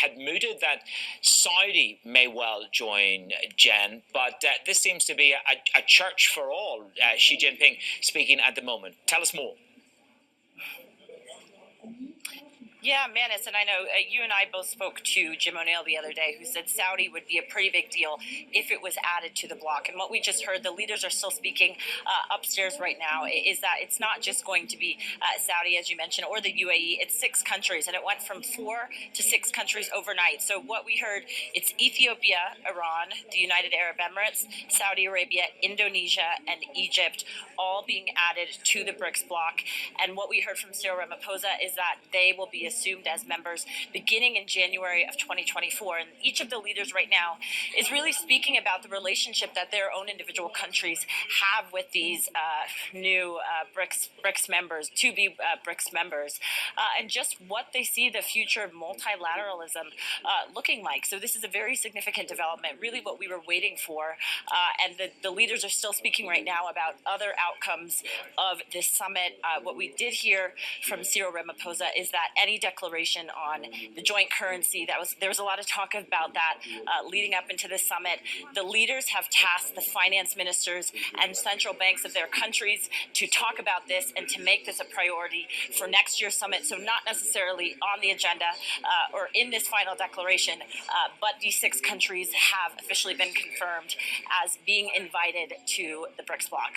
had mooted that Saudi may well join, Jen, but this seems to be a church for all, Xi Jinping speaking at the moment. Tell us more. Yeah, Manus, and I know you and I both spoke to Jim O'Neill the other day, who said Saudi would be a pretty big deal if it was added to the bloc. And what we just heard, the leaders are still speaking upstairs right now, is that it's not just going to be Saudi, as you mentioned, or the UAE. It's 6 countries, and it went from 4 to 6 countries overnight. So what we heard, it's Ethiopia, Iran, the United Arab Emirates, Saudi Arabia, Indonesia, and Egypt, all being added to the Brics bloc. And what we heard from Cyril Ramaphosa is that they will be assumed as members beginning in January of 2024. And each of the leaders right now is really speaking about the relationship that their own individual countries have with these new Brics members, to be Brics members, and just what they see the future of multilateralism looking like. So this is a very significant development, really what we were waiting for. And the leaders are still speaking right now about other outcomes of this summit. What we did hear from Cyril Ramaphosa is that any declaration on the joint currency, there was a lot of talk about that leading up into the summit. The leaders have tasked the finance ministers and central banks of their countries to talk about this and to make this a priority for next year's summit. So not necessarily on the agenda or in this final declaration, but these 6 countries have officially been confirmed as being invited to the Brics bloc.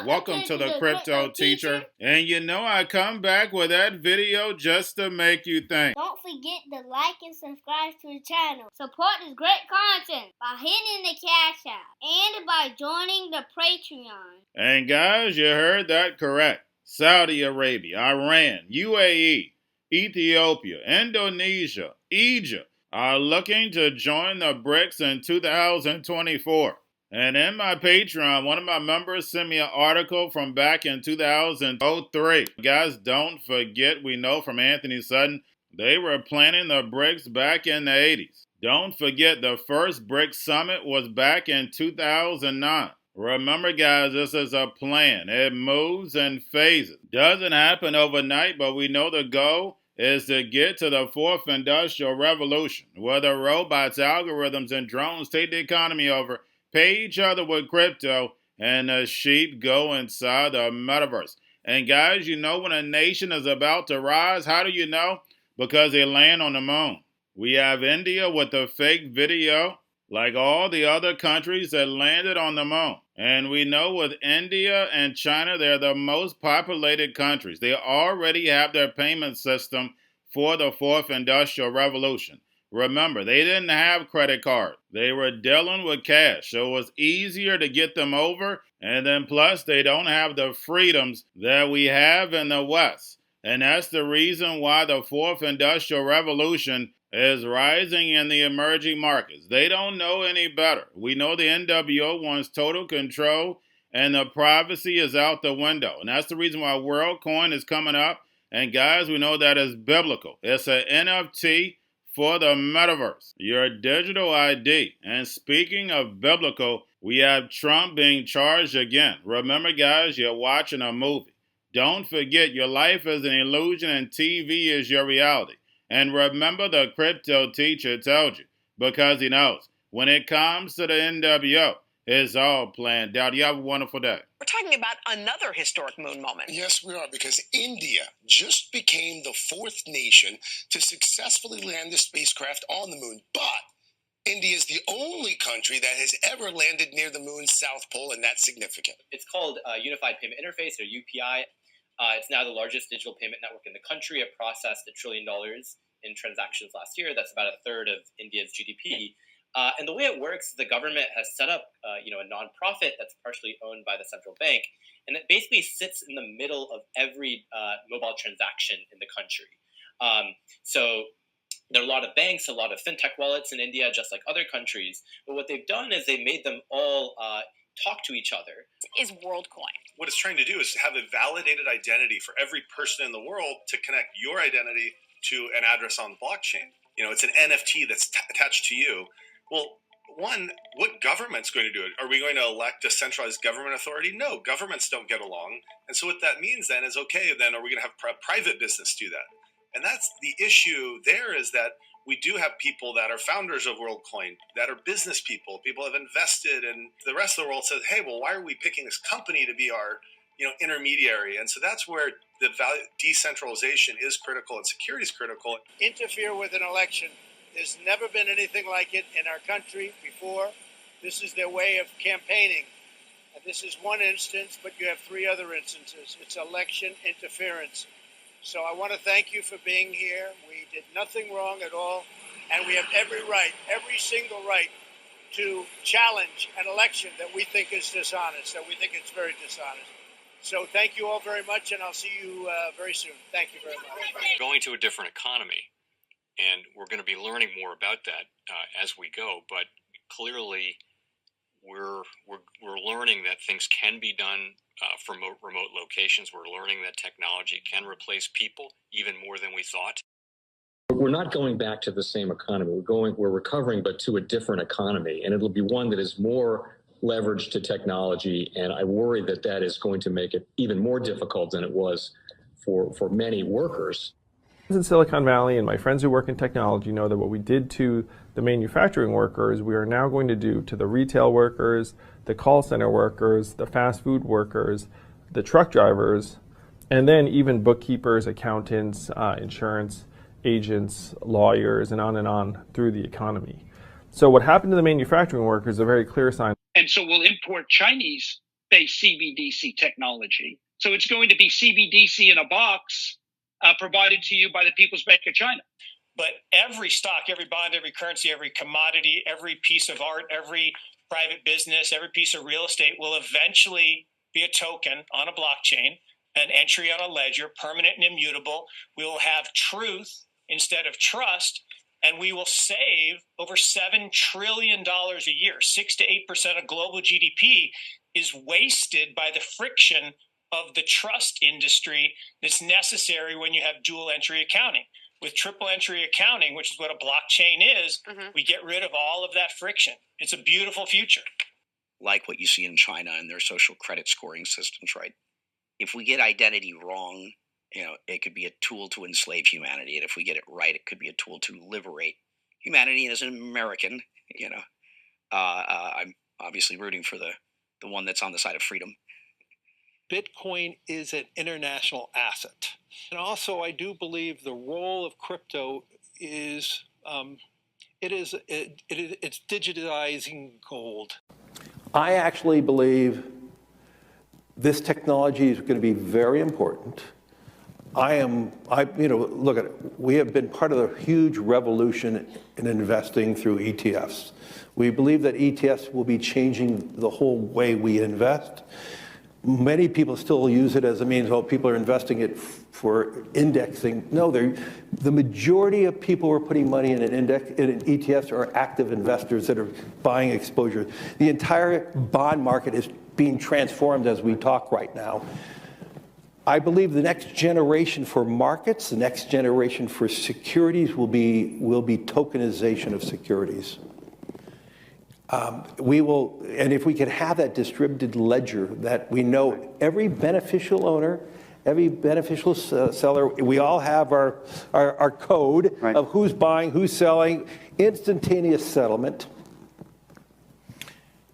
Welcome to the Crypto Teacher. And you know I come back with that video just to make you think. Don't forget to like and subscribe to the channel. Support this great content by hitting the Cash App and by joining the Patreon. And guys, you heard that correct. Saudi Arabia, Iran, UAE, Ethiopia, Indonesia, Egypt are looking to join the BRICS in 2024. And in my Patreon, one of my members sent me an article from back in 2003. Guys, don't forget, we know from Anthony Sutton, they were planning the BRICS back in the 80s. Don't forget, the first BRICS summit was back in 2009. Remember, guys, this is a plan. It moves in phases. Doesn't happen overnight, but we know the goal is to get to the 4th industrial revolution, where the robots, algorithms, and drones take the economy over, pay each other with crypto, and the sheep go inside the metaverse. And guys, you know when a nation is about to rise, how do you know? Because they land on the moon. We have India with the fake video, like all the other countries that landed on the moon. And we know with India and China, they're the most populated countries. They already have their payment system for the 4th industrial revolution. Remember, they didn't have credit cards. They were dealing with cash, so it was easier to get them over. And then plus, they don't have the freedoms that we have in the West. And that's the reason why the 4th industrial revolution is rising in the emerging markets. They don't know any better. We know the NWO wants total control, and the privacy is out the window. And that's the reason why WorldCoin is coming up. And guys, we know that is biblical. It's an NFT for the metaverse, your digital ID. And speaking of biblical, we have Trump being charged again. Remember, guys, you're watching a movie. Don't forget, your life is an illusion and TV is your reality. And remember, the Crypto Teacher tells you, because he knows, when it comes to the NWO, it's all planned out. You have a wonderful day. We're talking about another historic moon moment. Yes, we are, because India just became the 4th nation to successfully land a spacecraft on the moon. But India is the only country that has ever landed near the moon's south pole, and that's significant. It's called Unified Payment Interface, or UPI. It's now the largest digital payment network in the country. It processed $1 trillion in transactions last year. That's about a third of India's GDP. And the way it works, the government has set up, a nonprofit that's partially owned by the central bank, and it basically sits in the middle of every mobile transaction in the country. So there are a lot of banks, a lot of fintech wallets in India, just like other countries. But what they've done is they made them all talk to each other. Is WorldCoin. What it's trying to do is have a validated identity for every person in the world to connect your identity to an address on the blockchain. It's an NFT that's attached to you. Well, one, what government's going to do it? Are we going to elect a centralized government authority? No, governments don't get along. And so what that means then is, okay, then are we going to have private business do that? And that's the issue there, is that we do have people that are founders of WorldCoin, that are business people. People have invested, and the rest of the world says, hey, well, why are we picking this company to be our intermediary? And so that's where the value decentralization is critical and security is critical. Interfere with an election. There's never been anything like it in our country before. This is their way of campaigning. And this is one instance, but you have 3 other instances. It's election interference. So I want to thank you for being here. We did nothing wrong at all. And we have every right, every single right, to challenge an election that we think is dishonest, that we think it's very dishonest. So thank you all very much, and I'll see you very soon. Thank you very much. Going to a different economy, and we're going to be learning more about that as we go. But clearly, we're learning that things can be done from remote locations. We're learning that technology can replace people even more than we thought. We're not going back to the same economy. We're recovering, but to a different economy, and it'll be one that is more leveraged to technology. And I worry that that is going to make it even more difficult than it was for many workers. In Silicon Valley, and my friends who work in technology know that what we did to the manufacturing workers, we are now going to do to the retail workers, the call center workers, the fast food workers, the truck drivers, and then even bookkeepers, accountants, insurance agents, lawyers, and on through the economy. So what happened to the manufacturing workers is a very clear sign. And so we'll import Chinese-based CBDC technology. So it's going to be CBDC in a box provided to you by the People's Bank of China. But every stock, every bond, every currency, every commodity, every piece of art, every private business, every piece of real estate will eventually be a token on a blockchain, an entry on a ledger, permanent and immutable. We will have truth instead of trust, and we will save over $7 trillion a year. 6 to 8% of global GDP is wasted by the friction of the trust industry that's necessary when you have dual entry accounting. With triple entry accounting, which is what a blockchain is, we get rid of all of that friction. It's a beautiful future. Like what you see in China and their social credit scoring systems, right? If we get identity wrong, it could be a tool to enslave humanity. And if we get it right, it could be a tool to liberate humanity. And as an American, I'm obviously rooting for the one that's on the side of freedom. Bitcoin is an international asset. And also, I do believe the role of crypto is, it's digitizing gold. I actually believe this technology is going to be very important. Look at it. We have been part of the huge revolution in investing through ETFs. We believe that ETFs will be changing the whole way we invest. Many people still use it as a means, people are investing it for indexing. No, the majority of people who are putting money in in ETFs are active investors that are buying exposure. The entire bond market is being transformed as we talk right now. I believe the next generation for markets, the next generation for securities will be tokenization of securities. And if we could have that distributed ledger that we know every beneficial owner, every beneficial seller, we all have our code of who's buying, who's selling, instantaneous settlement.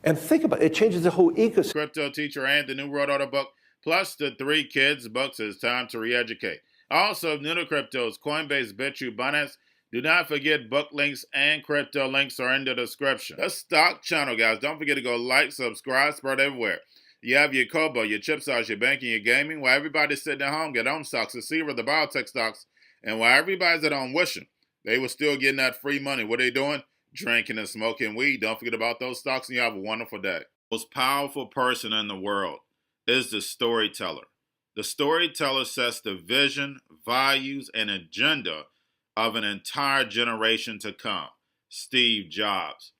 And think about it, it changes the whole ecosystem. Cryptoteacher and the New World Order book, plus the 3 kids books. It's time to re-educate. Also, new to cryptos, Coinbase, Bitrue, Binance. Do not forget book links and crypto links are in the description. The stock channel, guys. Don't forget to go like, subscribe, spread everywhere. You have your Kobo, your chip stocks, your banking, your gaming. While everybody's sitting at home, get on stocks, the Seaver, the biotech stocks. And while everybody's at home wishing, they were still getting that free money. What are they doing? Drinking and smoking weed. Don't forget about those stocks, and you have a wonderful day. The most powerful person in the world is the storyteller. The storyteller sets the vision, values, and agenda of an entire generation to come. Steve Jobs.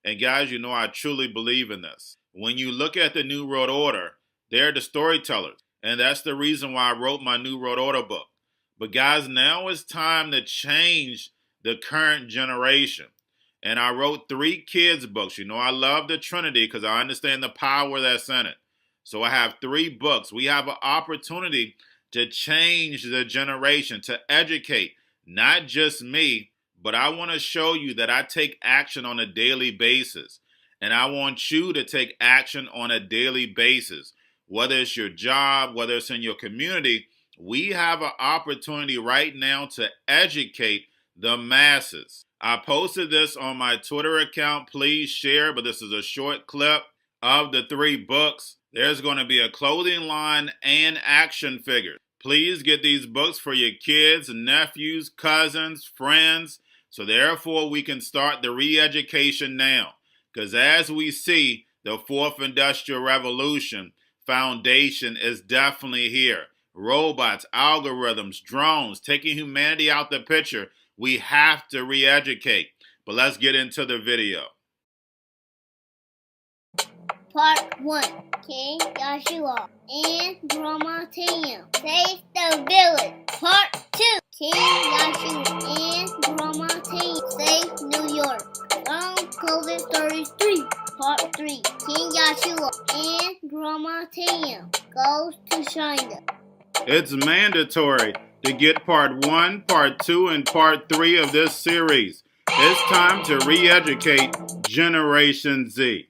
And guys, I truly believe in this. When you look at the New World Order, they're the storytellers. And that's the reason why I wrote my New World Order book. But guys, now it's time to change the current generation. And I wrote 3 kids books. I love the Trinity because I understand the power that's in it. So I have 3 books. We have an opportunity to change the generation, to educate not just me, but I want to show you that I take action on a daily basis. And I want you to take action on a daily basis. Whether it's your job, whether it's in your community, we have an opportunity right now to educate the masses. I posted this on my Twitter account. Please share, but this is a short clip of the 3 books. There's going to be a clothing line and action figures. Please get these books for your kids, nephews, cousins, friends, so therefore we can start the re-education now. Because as we see, the 4th Industrial Revolution foundation is definitely here. Robots, algorithms, drones, taking humanity out the picture. We have to re-educate. But let's get into the video. Part 1. King Joshua and Grandma Tam save the village. Part 2. King Joshua and Grandma Tam save New York from COVID-33. Part 3. King Joshua and Grandma Tam goes to China. It's mandatory to get part 1, part 2, and part 3 of this series. It's time to re-educate Generation Z.